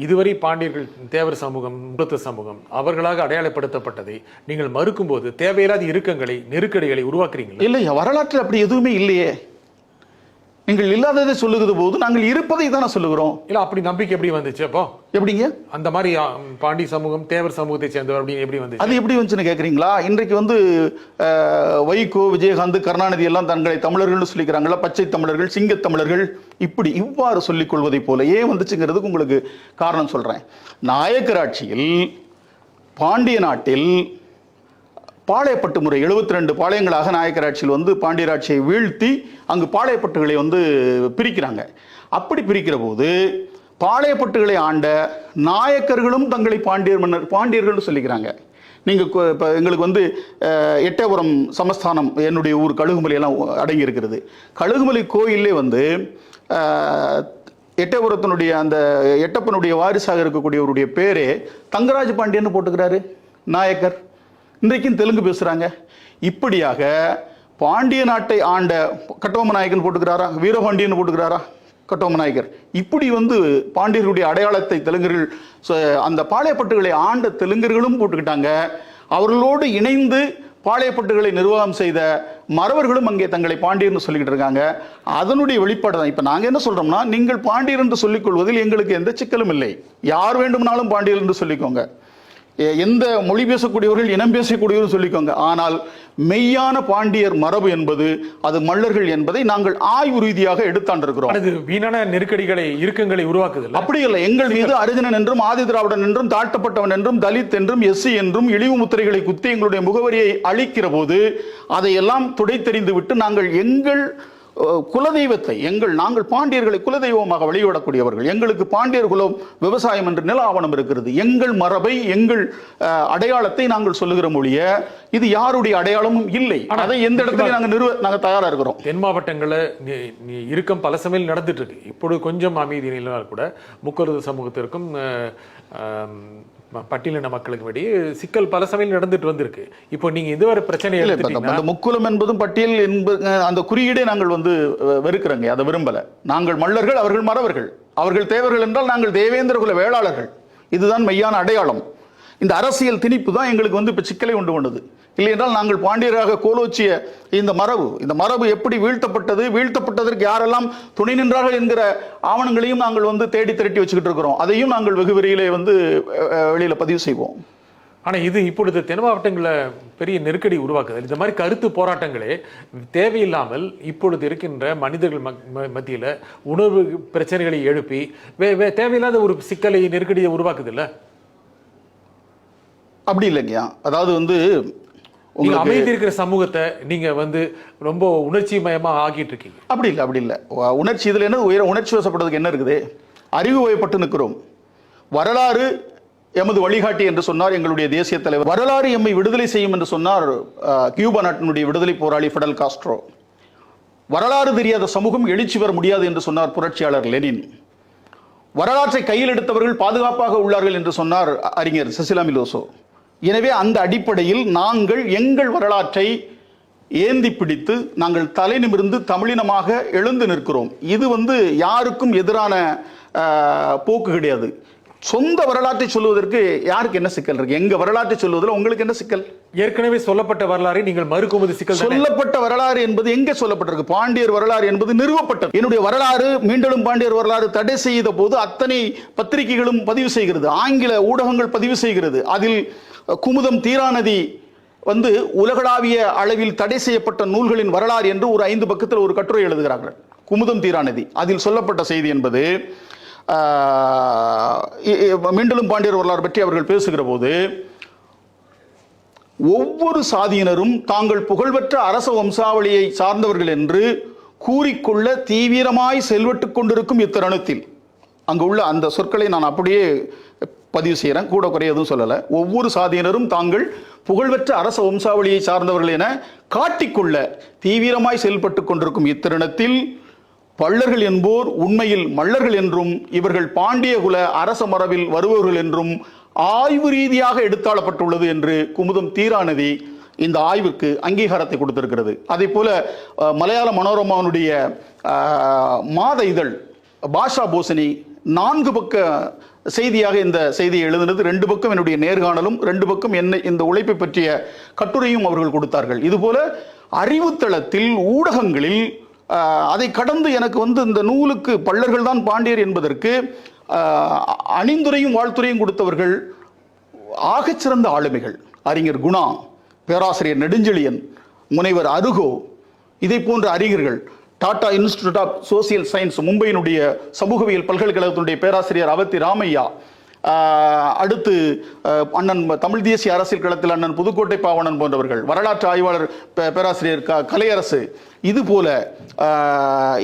இதுவரை பாண்டியர்கள் தேவர் சமூகம் முகத்து சமூகம் அவர்களாக அடையாளப்படுத்தப்பட்டதை நீங்கள் மறுக்கும்போது தேவையில்லாத இறுக்கங்களை நெருக்கடிகளை உருவாக்குறீங்களா? இல்லையா, வரலாற்றில் அப்படி எதுவுமே இல்லையே. நீங்கள் இல்லாததை சொல்லுகிற போது நாங்கள் இருப்பதை தானே சொல்லுகிறோம். இல்ல அப்படி நம்பிக்கை எப்படி வந்துச்சு? அப்போ எப்படிங்க அந்த மாதிரி பாண்டி சமூகம் தேவர் சமூகத்தை சேர்ந்தவர் அப்படின்னு எப்படி வந்து அது எப்படி வந்துச்சுன்னு கேட்குறீங்களா? இன்றைக்கு வந்து வைகோ, விஜயகாந்த், கருணாநிதி எல்லாம் தங்களை தமிழர்கள்னு சொல்லிக்கிறாங்களா, பச்சை தமிழர்கள், சிங்க தமிழர்கள், இவ்வாறு சொல்லிக் கொள்வதை போல ஏன் வந்துச்சுங்கிறதுக்கு உங்களுக்கு காரணம் சொல்றேன். நாயக்கர் ஆட்சியில் பாண்டிய நாட்டில் பாளையப்பட்டு முறை 72 பாளையங்களாக நாயக்கர் ஆட்சியில் வந்து பாண்டியர் ஆட்சியை வீழ்த்தி அங்கு பாளையப்பட்டுகளை வந்து பிரிக்கிறாங்க. அப்படி பிரிக்கிற போது பாளையப்பட்டுகளை ஆண்ட நாயக்கர்களும் தங்களை பாண்டியர்கள் சொல்லிக்கிறாங்க. நீங்கள் இப்போ எங்களுக்கு வந்து எட்டயபுரம் சமஸ்தானம், என்னுடைய ஊர் கழுகுமலை எல்லாம் அடங்கி இருக்கிறது. கழுகுமலை கோயிலே வந்து எட்டயபுரத்தினுடைய அந்த எட்டப்பனுடைய வாரிசாக இருக்கக்கூடியவருடைய பேரே தங்கராஜ பாண்டியன்னு போட்டுக்கிறாரு நாயக்கர். இன்றைக்கும் தெலுங்கு பேசுறாங்க. இப்படியாக பாண்டிய நாட்டை ஆண்ட கட்டபொம்ம நாயக்கன் போட்டுக்கிறாரா, வீரபாண்டியன் போட்டுக்கிறாரா, கட்டபொம்ம நாயக்கர். இப்படி வந்து பாண்டியர்களுடைய அடையாளத்தை தெலுங்கர்கள் அந்த பாளையப்பட்டுகளை ஆண்ட தெலுங்கர்களும் போட்டுக்கிட்டாங்க. அவர்களோடு இணைந்து பாளையப்பட்டுகளை நிர்வாகம் செய்த மறவர்களும் அங்கே தங்களை பாண்டியர்னு சொல்லிக்கிட்டு இருக்காங்க. அதனுடைய வெளிப்பாடு தான். இப்போ நாங்கள் என்ன சொல்றோம்னா, நீங்கள் பாண்டியர் என்று சொல்லிக் கொள்வதில் எங்களுக்கு எந்த சிக்கலும் இல்லை. யார் வேண்டுமானாலும் பாண்டியர் என்று சொல்லிக்கோங்க, எந்த மொழி பேசக்கூடியவர்கள், இனம் பேசக்கூடியவர்கள் சொல்லிக்கோங்க. ஆனால் மெய்யான பாண்டியர் மரபு என்பது அது மல்லர்கள் என்பதை நாங்கள் ஆய்வு ரீதியாக எடுத்தாண்டிருக்கிறோம். அது வீணான நெருக்கடிகளை, இறுக்கங்களை உருவாக்குது. அப்படி இல்லை. எங்கள் மீது அரிஜனன் என்றும் ஆதி திராவிடன் என்றும் தாழ்த்தப்பட்டவன் என்றும் தலித் என்றும் எஸ்சி என்றும் இழிவு முத்திரைகளை குத்தி எங்களுடைய முகவரியை அளிக்கிற போது அதையெல்லாம் துடைத்தெறிந்து விட்டு நாங்கள் எங்கள் குலதெய்வத்தை, நாங்கள் பாண்டியர்களை குலதெய்வமாக வழிபடக்கூடியவர்கள். எங்களுக்கு பாண்டியர் குலம் விவசாயம் என்று நில ஆவணம் இருக்கிறது. எங்கள் மரபை, எங்கள் அடையாளத்தை நாங்கள் சொல்லுகிற மொழிய இது யாருடைய அடையாளமும் இல்லை. அதை எந்த இடத்துல நாங்கள் தயாரா இருக்கிறோம். தென் மாவட்டங்களில் இறுக்கம் பல சமையல் நடந்துட்டு இருக்கு. இப்பொழுது கொஞ்சம் அமைதி நிலையால் கூட முக்கருது சமூகத்திற்கும் பட்டியலின மக்களுக்கு வெளியே சிக்கல் பல சமையல் நடந்துட்டு வந்திருக்கு. இப்போ நீங்க இதுவரை பிரச்சனை அந்த முக்குலம் என்பதும் பட்டியல் என்பது அந்த குறியீடே நாங்கள் வந்து வெறுக்கிறோங்க, அதை விரும்பல. நாங்கள் மல்லர்கள், அவர்கள் மறவர்கள். அவர்கள் தேவர்கள் என்றால் நாங்கள் தேவேந்திர குல வேளாளர்கள். இதுதான் மெய்யான அடையாளம். இந்த அரசியல் திணிப்பு தான் எங்களுக்கு வந்து இப்போ சிக்கலை உண்டு கொண்டது. இல்லை என்றால் நாங்கள் பாண்டியராக கோலோச்சிய இந்த மரபு எப்படி வீழ்த்தப்பட்டது, வீழ்த்தப்பட்டதற்கு யாரெல்லாம் துணை நின்றார்கள் என்கிற ஆவணங்களையும் நாங்கள் வந்து தேடி திரட்டி வச்சுக்கிட்டு இருக்கிறோம். அதையும் நாங்கள் வெகு விரைவிலே வந்து வெளியில பதிவு செய்வோம். ஆனால் இது இப்பொழுது தென் மாவட்டங்களில் பெரிய நெருக்கடி உருவாக்குது. இந்த மாதிரி கருத்து போராட்டங்களே தேவையில்லாமல் இப்பொழுது இருக்கின்ற மனிதர்கள் மத்தியில் உணர்வு பிரச்சனைகளை எழுப்பி தேவையில்லாத ஒரு சிக்கலை, நெருக்கடியை உருவாக்குது இல்லை? அப்படி இல்லைங்கய்யா. அதாவது வந்து அமைதி இருக்கிற சமூகத்தை நீங்க வந்து ரொம்ப உணர்ச்சி மயமா ஆகிட்டு இருக்கீங்க. அப்படி இல்லை. உணர்ச்சி இதுல என்ன உணர்ச்சி வசப்படுறதுக்கு என்ன இருக்குது? அறிவு வயப்பட்டு நிற்கிறோம். வரலாறு எமது வழிகாட்டி என்று சொன்னார் எங்களுடைய தேசிய தலைவர். வரலாறு எம்மை விடுதலை செய்யும் என்று சொன்னார் கியூபா நாட்டினுடைய விடுதலை போராளி ஃபிடல் காஸ்ட்ரோ. வரலாறு தெரியாத சமூகம் எழுச்சி பெற முடியாது என்று சொன்னார் புரட்சியாளர் லெனின். வரலாற்றை கையில் எடுத்தவர்கள் பாதுகாப்பாக உள்ளார்கள் என்று சொன்னார் அறிஞர் செசிலா மிலோசோ. எனவே அந்த அடிப்படையில் நாங்கள் எங்கள் வரலாற்றை ஏந்தி பிடித்து நாங்கள் தலை நிமிர்ந்து தமிழினமாக எழுந்து நிற்கிறோம். இது வந்து யாருக்கும் எதிரான போக்கு கிடையாது. சொந்த வரலாற்றை சொல்லுவதற்கு யாருக்கு என்ன சிக்கல் இருக்கு? எங்க வரலாற்றை சொல்லுவதில் உங்களுக்கு என்ன சிக்கல்? ஏற்கனவே சொல்லப்பட்ட வரலாறை நீங்கள் மறுக்கும்போது சிக்கல். சொல்லப்பட்ட வரலாறு என்பது எங்கே சொல்லப்பட்டிருக்கு? பாண்டியர் வரலாறு என்பது நிறுவப்பட்டது. என்னுடைய வரலாறு மீண்டும் பாண்டியர் வரலாறு தடை செய்த போது அத்தனை பத்திரிகைகளும் பதிவு செய்கிறது, ஆங்கில ஊடகங்கள் பதிவு செய்கிறது. அதில் குமுதம், தீராநதி வந்து உலகளாவிய அளவில் தடை செய்யப்பட்ட நூல்களின் வரலாறு என்று ஒரு 5 பக்கத்தில் ஒரு கட்டுரை எழுதுகிறார்கள். குமுதம், தீராநதி. அதில் சொல்லப்பட்ட செய்தி என்பது மீண்டும் பாண்டியர் வரலாறு பற்றி அவர்கள் பேசுகிற போது ஒவ்வொரு சாதியினரும் தாங்கள் புகழ்பெற்ற அரச வம்சாவளியை சார்ந்தவர்கள் என்று கூறிக்கொள்ள தீவிரமாய் செல்வட்டு கொண்டிருக்கும் இத்தருணத்தில், அங்கு உள்ள அந்த சொற்களை நான் அப்படியே பதிவு செய்கிறேன், கூட குறைய எதுவும் சொல்லலை. ஒவ்வொரு சாதியினரும் தாங்கள் புகழ்பெற்ற அரச வம்சாவளியை சார்ந்தவர்கள் என காட்டிக்கொள்ள தீவிரமாய் செயல்பட்டு கொண்டிருக்கும் இத்தருணத்தில் பள்ளர்கள் என்போர் உண்மையில் மல்லர்கள் என்றும் இவர்கள் பாண்டிய குல அரச மரபில் வருபவர்கள் என்றும் ஆய்வு ரீதியாக எடுத்தாளப்பட்டுள்ளது என்று குமுதம், தீராநதி இந்த ஆய்வுக்கு அங்கீகாரத்தை கொடுத்திருக்கிறது. அதே போல மலையாள மனோரமாவுடைய மாத இதழ் பாஷா போசனி 4 பக்க செய்தியாக இந்த செய்தியை எழுதினது. 2 பக்கம் என்னுடைய நேர்காணலும், 2 பக்கம் என்னை இந்த உழைப்பை பற்றிய கட்டுரையும் அவர்கள் கொடுத்தார்கள். இதுபோல அறிவுத்தளத்தில், ஊடகங்களில் அதை கடந்து எனக்கு இந்த நூலுக்கு பள்ளர்கள் தான் பாண்டியர் என்பதற்கு அணிந்துரையும் வாழ்த்துரையும் கொடுத்தவர்கள் ஆகச்சிறந்த ஆளுமைகள். அறிஞர் குணா, பேராசிரியர் நெடுஞ்செழியன், முனைவர் அருகோ, இதை போன்ற அறிஞர்கள். Tata Institute of Social Science, மும்பையினுடைய சமூகவியல் பல்கலைக்கழகத்தினுடைய பேராசிரியர் அவத்தி ராமையா, அடுத்து அண்ணன் தமிழ் தேசிய அரசியல் களத்தில் அண்ணன் புதுக்கோட்டை பாவணன் போன்றவர்கள், வரலாற்று ஆய்வாளர் பேராசிரியர் கலையரசு, இது போல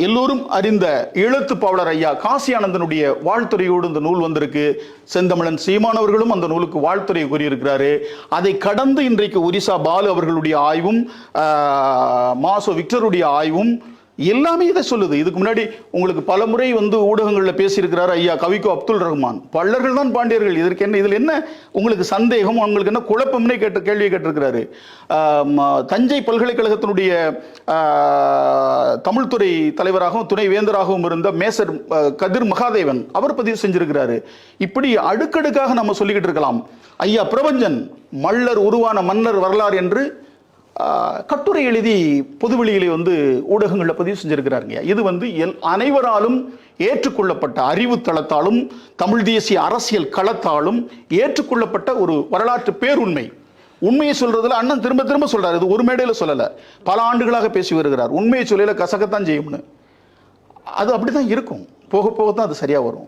எல்லோரும் அறிந்த எழுத்து பாவலர் ஐயா காசி ஆனந்தனுடைய வாழ்த்துறையோடு இந்த நூல் வந்திருக்கு. செந்தமிழன் சீமானவர்களும் அந்த நூலுக்கு வாழ்த்துறை கூறியிருக்கிறாரு. அதை கடந்து இன்றைக்கு ஒரிசா பாலு அவர்களுடைய ஆய்வும், மாசோ விக்டருடைய ஆய்வும் எல்லாமே இதை சொல்லுது. இதுக்கு முன்னாடி உங்களுக்கு பல முறை ஊடகங்களில் பேசியிருக்கிறார் ஐயா கவிக்கோ அப்துல் ரஹ்மான். பள்ளர்கள் தான் பாண்டியர்கள், இதற்கு என்ன, இதில் என்ன உங்களுக்கு சந்தேகம், உங்களுக்கு என்ன குழப்பம்னே கேள்வியை கேட்டிருக்கிறாரு. தஞ்சை பல்கலைக்கழகத்தினுடைய தமிழ்துறை தலைவராகவும் துணை வேந்தராகவும் இருந்த மேசர் கதிர் மகாதேவன் அவர் பதிவு செஞ்சிருக்கிறாரு. இப்படி அடுக்கடுக்காக நம்ம சொல்லிக்கிட்டு இருக்கலாம். ஐயா பிரபஞ்சன் மல்லர் உருவான மன்னர் வரலாறு என்று கட்டுரை எழுதி பொதுவெளியிலே ஊடகங்களில் பதிவு செஞ்சிருக்கிறாருங்க. இது அனைவராலும் ஏற்றுக்கொள்ளப்பட்ட, அறிவு தளத்தாலும் தமிழ் தேசிய அரசியல் களத்தாலும் ஏற்றுக்கொள்ளப்பட்ட ஒரு வரலாற்று பேருண்மை. உண்மையை சொல்றதுல அண்ணன் திரும்ப திரும்ப சொல்றாரு. இது ஒரு மேடையில் சொல்லல, பல ஆண்டுகளாக பேசி வருகிறார். உண்மையை சொல்லல கசக்கத்தான் செய்யும்னு. அது அப்படிதான் இருக்கும், போக போகத்தான் அது சரியா வரும்.